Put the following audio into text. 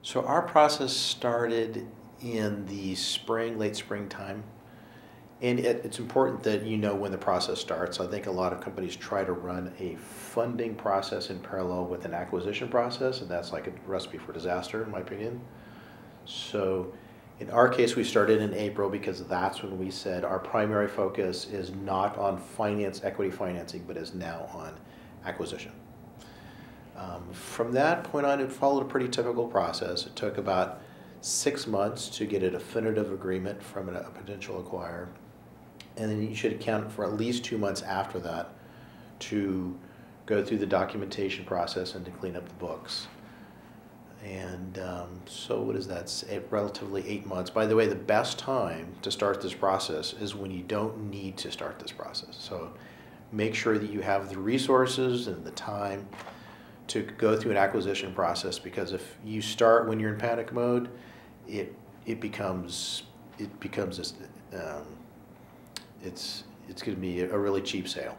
So our process started in the spring, late springtime. And it's important that you know when the process starts. I think a lot of companies try to run a funding process in parallel with an acquisition process, and that's like a recipe for disaster, in my opinion. So in our case, we started in April because that's when we said our primary focus is not on equity financing, but is now on acquisition. From that point on, it followed a pretty typical process. It took about 6 months to get a definitive agreement from a potential acquirer. And then you should account for at least 2 months after that to go through the documentation process and to clean up the books. And so what is that? It's relatively 8 months. By the way, the best time to start this process is when you don't need to start this process. So make sure that you have the resources and the time to go through an acquisition process, because if you start when you're in panic mode, it becomes this, it's going to be a really cheap sale.